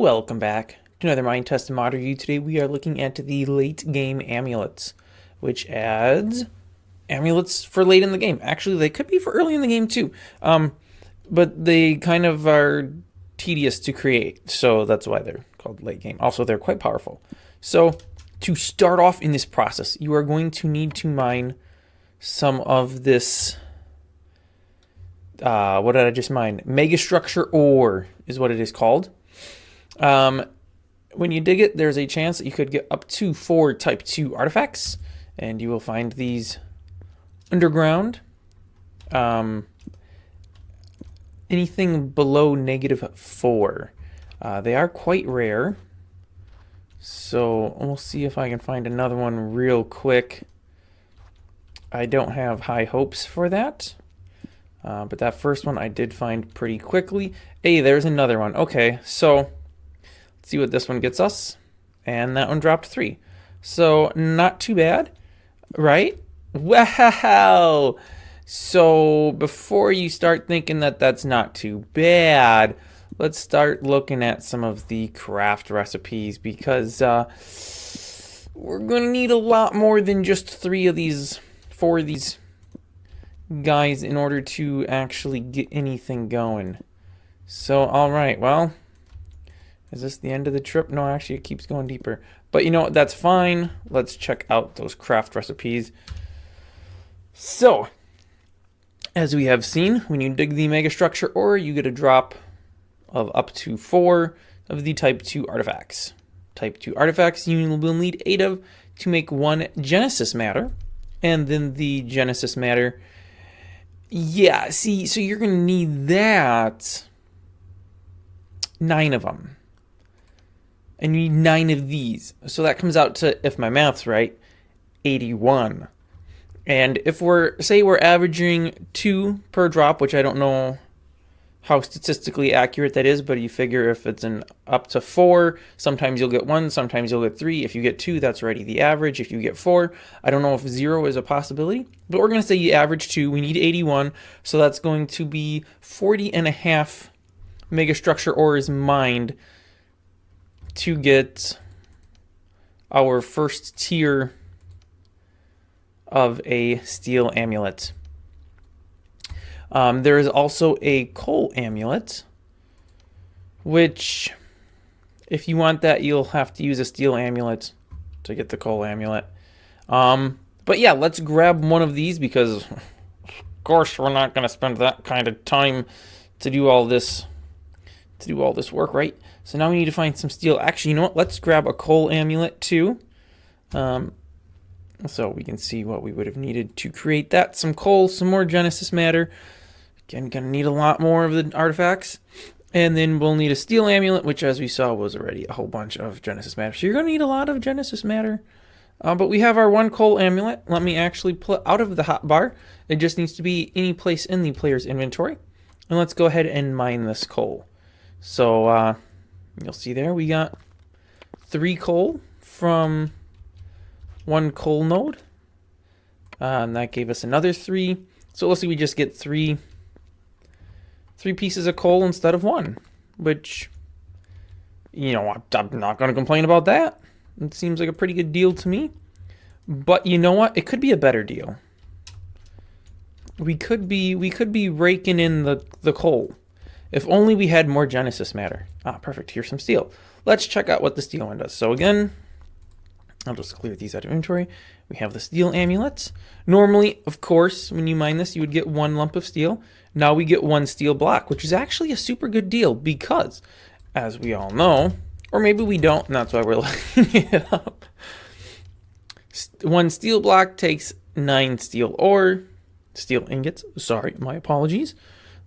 Welcome back to another Minetest mod review. Today we are looking at the late game amulets, which adds amulets for late in the game. Actually, they could be for early in the game too, but they kind of are tedious to create, so that's why they're called late game. Also, they're quite powerful. So to start off in this process, you are going to need to mine some of this. What did I just mine? Megastructure ore is what it is called. When you dig it, there's a chance that you could get up to 4 type 2 artifacts, and you will find these underground. Anything below -4. They are quite rare, so we'll see if I can find another one real quick. I don't have high hopes for that. But that first one I did find pretty quickly. Hey, there's another one. Okay, so let's see what this one gets us. And that one dropped 3. So not too bad, right? Wow! So before you start thinking that that's not too bad, let's start looking at some of the craft recipes, because we're going to need a lot more than just 4 of these guys in order to actually get anything going. So, alright, well, is this the end of the trip? No, actually it keeps going deeper. But you know what, that's fine. Let's check out those craft recipes. So, as we have seen, when you dig the megastructure ore, you get a drop of up to 4 of the type 2 artifacts. Type 2 artifacts you will need 8 of to make 1 Genesis matter. And then the Genesis matter, yeah, see, so you're going to need that 9 of them. And you need 9 of these. So that comes out to, if my math's right, 81. And if say we're averaging 2 per drop, which I don't know how statistically accurate that is, but you figure if it's up to 4, sometimes you'll get 1, sometimes you'll get 3. If you get 2, that's already the average. If you get 4, I don't know if 0 is a possibility, but we're going to say you average 2. We need 81, so that's going to be 40.5 megastructure ores mined to get our first tier of a steel amulet. There is also a coal amulet, which, if you want that, you'll have to use a steel amulet to get the coal amulet. But yeah, let's grab one of these, because of course we're not going to spend that kind of time to do all this work, right? So now we need to find some steel. Actually, you know what? Let's grab a coal amulet too. So we can see what we would have needed to create that. Some coal, some more Genesis matter. Again, gonna need a lot more of the artifacts. And then we'll need a steel amulet, which, as we saw, was already a whole bunch of Genesis matter. So you're gonna need a lot of Genesis matter. But we have our 1 coal amulet. Let me actually pull it out of the hotbar. It just needs to be any place in the player's inventory. And let's go ahead and mine this coal. So you'll see there we got 3 coal from 1 coal node. And that gave us another 3. So let's see, we just get 3 pieces of coal instead of 1, which, you know, I'm not going to complain about that. It seems like a pretty good deal to me. But you know what? It could be a better deal. We could be raking in the coal. If only we had more Genesis matter. Ah, perfect. Here's some steel. Let's check out what the steel one does. So again, I'll just clear these out of inventory. We have the steel amulets. Normally, of course, when you mine this, you would get 1 lump of steel. Now we get 1 steel block, which is actually a super good deal, because, as we all know, or maybe we don't, and that's why we're looking it up. 1 steel block takes 9 steel ingots. Sorry, my apologies.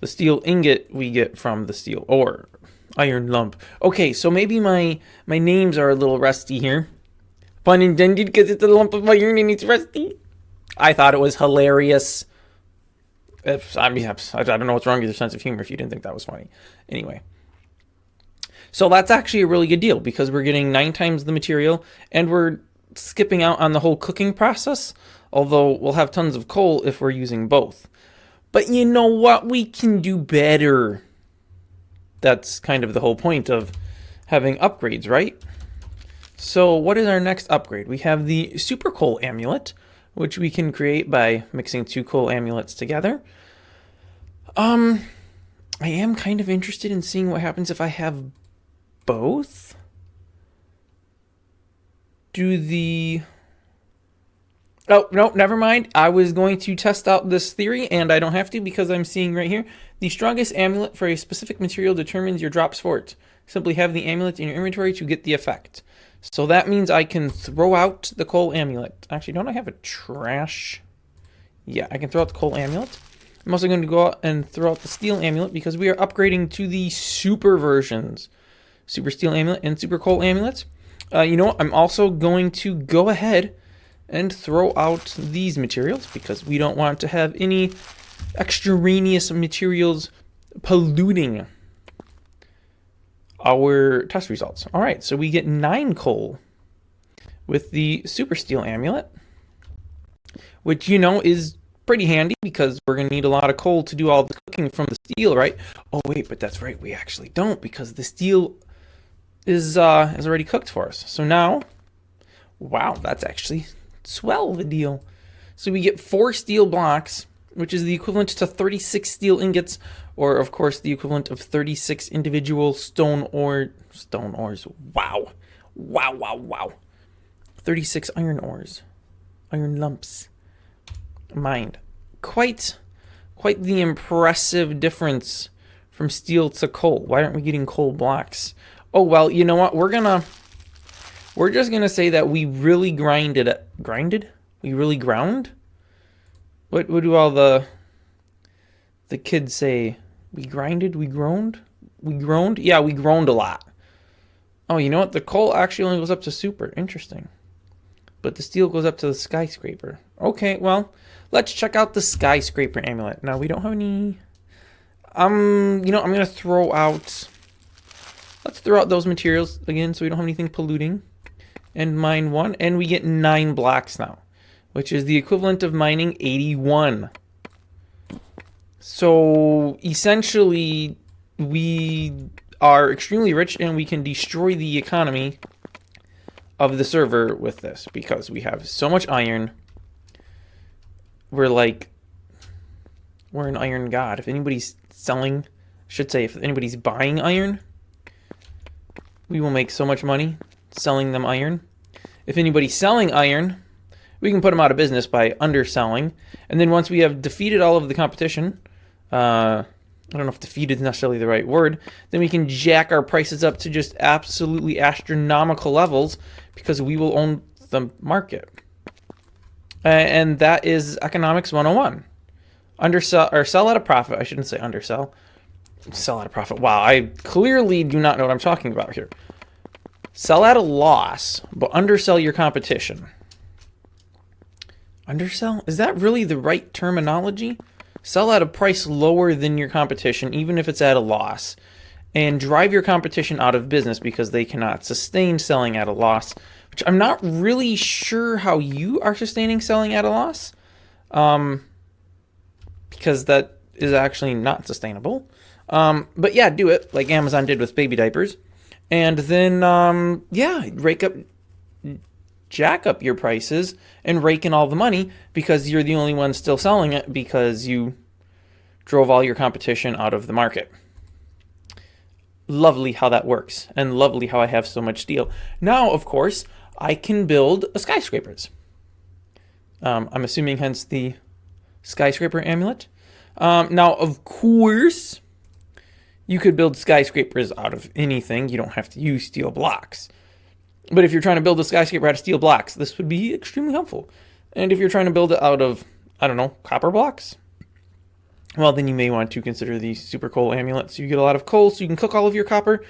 The steel ingot we get from the steel ore. Iron lump. Okay, so maybe my names are a little rusty here. Pun intended, because it's a lump of iron and it's rusty. I thought it was hilarious. I don't know what's wrong with your sense of humor if you didn't think that was funny. Anyway. So that's actually a really good deal, because we're getting 9 times the material, and we're skipping out on the whole cooking process, although we'll have tons of coal if we're using both. But you know what? We can do better. That's kind of the whole point of having upgrades, right? So what is our next upgrade? We have the Super Coal Amulet, which we can create by mixing 2 coal amulets together. I am kind of interested in seeing what happens if I have both. Oh, no, never mind. I was going to test out this theory, and I don't have to because I'm seeing right here. The strongest amulet for a specific material determines your drops for it. Simply have the amulet in your inventory to get the effect. So that means I can throw out the coal amulet. Actually, don't I have a trash? Yeah, I can throw out the coal amulet. I'm also going to go out and throw out the steel amulet because we are upgrading to the super versions. Super steel amulet and super coal amulets. You know what? I'm also going to go ahead and throw out these materials because we don't want to have any extraneous materials polluting our test results. All right, so we get 9 coal with the super steel amulet, which, you know, is pretty handy because we're going to need a lot of coal to do all the cooking from the steel, right? Oh, wait, but that's right. We actually don't because the steel is already cooked for us. So now, wow, that's actually swell the deal. So we get 4 steel blocks, which is the equivalent to 36 steel ingots, or of course the equivalent of 36 individual stone ores. Wow. 36 iron ores. Iron lumps. Mined. Quite the impressive difference from steel to coal. Why aren't we getting coal blocks? Oh, well, you know what? We're just gonna say that we really grinded? We really ground? What do all the kids say? We grinded? We groaned? We groaned? Yeah, we groaned a lot. Oh, you know what? The coal actually only goes up to super. Interesting. But the steel goes up to the skyscraper. Okay, well, let's check out the skyscraper amulet. Now, we don't have any... you know, I'm going to throw out... Let's throw out those materials again so we don't have anything polluting. And mine 1. And we get 9 blocks now, which is the equivalent of mining 81. So essentially, we are extremely rich and we can destroy the economy of the server with this because we have so much iron. We're an iron god. If anybody's selling, if anybody's buying iron, we will make so much money selling them iron. If anybody's selling iron, we can put them out of business by underselling. And then once we have defeated all of the competition, I don't know if defeated is necessarily the right word, then we can jack our prices up to just absolutely astronomical levels because we will own the market. And that is economics 101. Undersell or sell at a profit. I shouldn't say undersell. Sell at a profit. Wow, I clearly do not know what I'm talking about here. Sell at a loss, but undersell your competition. Undersell? Is that really the right terminology? Sell at a price lower than your competition, even if it's at a loss, and drive your competition out of business because they cannot sustain selling at a loss, which I'm not really sure how you are sustaining selling at a loss, because that is actually not sustainable. But yeah, do it like Amazon did with baby diapers. And then, yeah, jack up your prices and rake in all the money because you're the only one still selling it because you drove all your competition out of the market. Lovely how that works, and lovely how I have so much steel. Now, of course, I can build skyscrapers. I'm assuming hence the skyscraper amulet. Now, of course, you could build skyscrapers out of anything. You don't have to use steel blocks. But if you're trying to build a skyscraper out of steel blocks, this would be extremely helpful. And if you're trying to build it out of, I don't know, copper blocks, well, then you may want to consider the super coal amulet. So you get a lot of coal so you can cook all of your copper.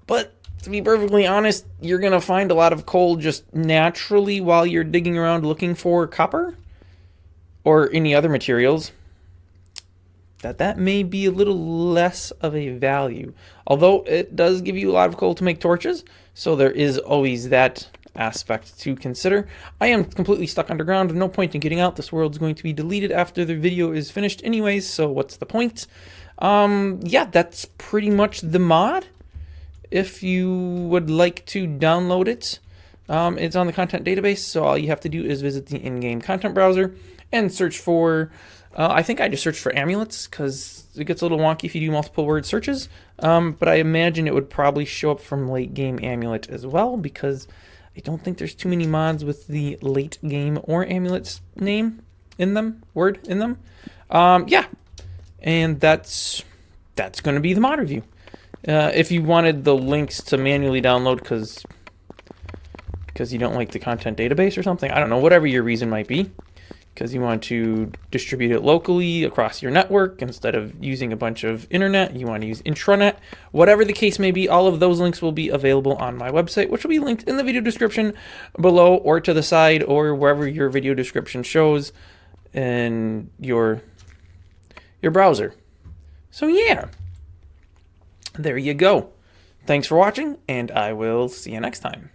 But to be perfectly honest, you're going to find a lot of coal just naturally while you're digging around looking for copper or any other materials. That may be a little less of a value. Although it does give you a lot of coal to make torches, so there is always that aspect to consider. I am completely stuck underground. No point in getting out. This world's going to be deleted after the video is finished anyways, so what's the point? Yeah, that's pretty much the mod. if you would like to download it. It's on the content database, so all you have to do is visit the in-game content browser and search for, I think I just searched for Amulets because it gets a little wonky if you do multiple word searches, but I imagine it would probably show up from Late Game Amulet as well, because I don't think there's too many mods with the Late Game or Amulets name in them, word in them. Yeah, and that's going to be the mod review. If you wanted the links to manually download because you don't like the content database or something, I don't know, whatever your reason might be, because you want to distribute it locally across your network instead of using a bunch of internet, you want to use intranet, whatever the case may be, all of those links will be available on my website, which will be linked in the video description below or to the side or wherever your video description shows in your browser. So yeah, there you go. Thanks for watching, and I will see you next time.